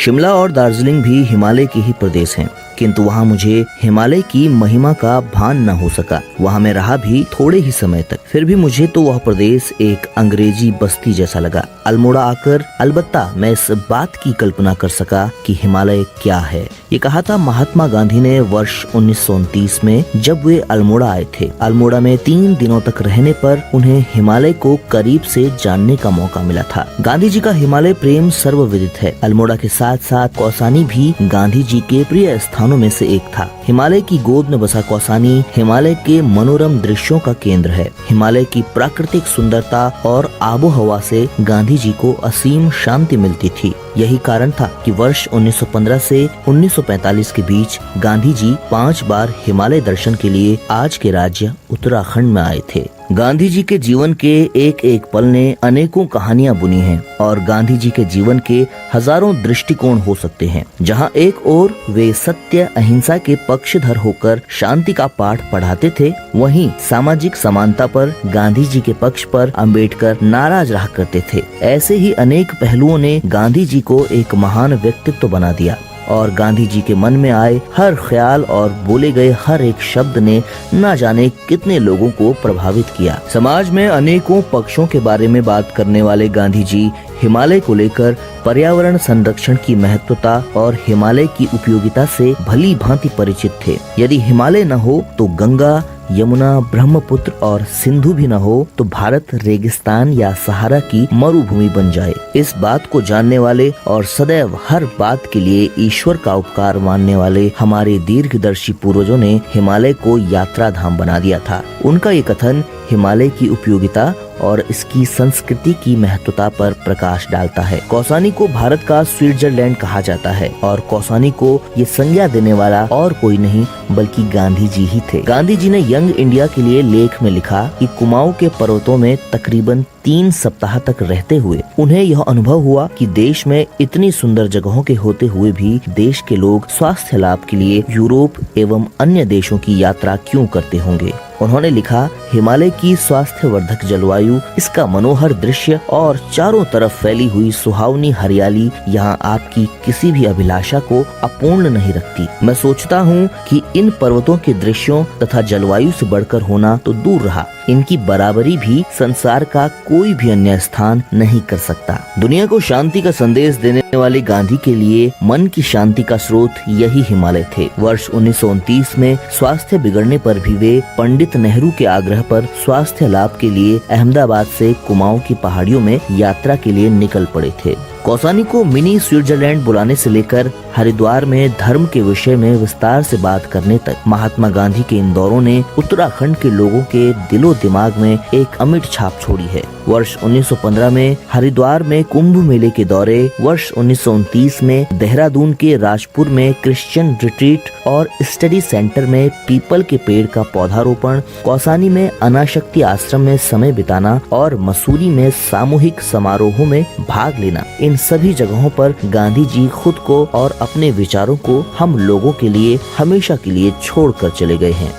शिमला और दार्जिलिंग भी हिमालय के ही प्रदेश हैं, किंतु वहाँ मुझे हिमालय की महिमा का भान न हो सका। वहाँ मैं रहा भी थोड़े ही समय तक, फिर भी मुझे तो वह प्रदेश एक अंग्रेजी बस्ती जैसा लगा। अल्मोड़ा आकर अलबत्ता मैं इस बात की कल्पना कर सका कि हिमालय क्या है। ये कहा था महात्मा गांधी ने वर्ष 1929 में, जब वे अल्मोड़ा आए थे। अल्मोड़ा में 3 दिनों तक रहने पर उन्हें हिमालय को करीब से जानने का मौका मिला था। गांधी जी का हिमालय प्रेम सर्वविदित है। अल्मोड़ा के साथ साथ कौसानी भी गांधी जी के प्रिय स्थानों में से एक था। हिमालय की गोद में बसा कौसानी हिमालय के मनोरम दृश्यों का केंद्र है। हिमालय की प्राकृतिक सुंदरता और आबो हवा से गांधी जी को असीम शांति मिलती थी। यही कारण था कि वर्ष 1915 से 1945 के बीच गांधी जी 5 बार हिमालय दर्शन के लिए आज के राज्य उत्तराखंड में आए थे। गांधी जी के जीवन के एक एक पल ने अनेकों कहानियां बुनी हैं और गांधी जी के जीवन के हजारों दृष्टिकोण हो सकते हैं। जहां एक ओर वे सत्य अहिंसा के पक्षधर होकर शांति का पाठ पढ़ाते थे, वहीं सामाजिक समानता पर गांधी जी के पक्ष पर अंबेडकर नाराज रहा करते थे। ऐसे ही अनेक पहलुओं ने गांधी जी को एक महान व्यक्तित्व बना दिया और गांधी जी के मन में आए हर ख्याल और बोले गए हर एक शब्द ने न जाने कितने लोगों को प्रभावित किया। समाज में अनेकों पक्षों के बारे में बात करने वाले गांधी जी हिमालय को लेकर पर्यावरण संरक्षण की महत्वता और हिमालय की उपयोगिता से भली भांति परिचित थे। यदि हिमालय न हो तो गंगा, यमुना, ब्रह्मपुत्र और सिंधु भी न हो तो भारत रेगिस्तान या सहारा की मरुभूमि बन जाए। इस बात को जानने वाले और सदैव हर बात के लिए ईश्वर का उपकार मानने वाले हमारे दीर्घदर्शी पूर्वजों ने हिमालय को यात्रा धाम बना दिया था। उनका ये कथन हिमालय की उपयोगिता और इसकी संस्कृति की महत्वता पर प्रकाश डालता है। कौसानी को भारत का स्विट्जरलैंड कहा जाता है और कौसानी को ये संज्ञा देने वाला और कोई नहीं बल्कि गांधी जी ही थे। गांधी जी ने यंग इंडिया के लिए लेख में लिखा कि कुमाऊं के पर्वतों में तकरीबन 3 सप्ताह तक रहते हुए उन्हें यह अनुभव हुआ कि देश में इतनी सुंदर जगहों के होते हुए भी देश के लोग स्वास्थ्य लाभ के लिए यूरोप एवं अन्य देशों की यात्रा क्यों करते होंगे। उन्होंने लिखा, हिमालय की स्वास्थ्यवर्धक जलवायु, इसका मनोहर दृश्य और चारों तरफ फैली हुई सुहावनी हरियाली यहाँ आपकी किसी भी अभिलाषा को अपूर्ण नहीं रखती। मैं सोचता हूँ कि इन पर्वतों के दृश्यों तथा जलवायु से बढ़कर होना तो दूर रहा, इनकी बराबरी भी संसार का कोई भी अन्य स्थान नहीं कर सकता। दुनिया को शांति का संदेश देने वाले गांधी के लिए मन की शांति का स्रोत यही हिमालय थे। वर्ष 1929 में स्वास्थ्य बिगड़ने पर भी वे पंडित नेहरू के आग्रह पर स्वास्थ्य लाभ के लिए अहमदाबाद से कुमाऊं की पहाड़ियों में यात्रा के लिए निकल पड़े थे। कौसानी को मिनी स्विट्जरलैंड बुलाने से लेकर हरिद्वार में धर्म के विषय में विस्तार से बात करने तक महात्मा गांधी के इन दौरों ने उत्तराखंड के लोगों के दिलो दिमाग में एक अमिट छाप छोड़ी है। वर्ष 1915 में हरिद्वार में कुंभ मेले के दौरे, वर्ष 1929 में देहरादून के राजपुर में क्रिश्चियन रिट्रीट और स्टडी सेंटर में पीपल के पेड़ का पौधारोपण, कौसानी में अनाशक्ति आश्रम में समय बिताना और मसूरी में सामूहिक समारोहों में भाग लेना, इन सभी जगहों पर गांधी जी खुद को और अपने विचारों को हम लोगों के लिए हमेशा के लिए छोड़कर चले गए हैं।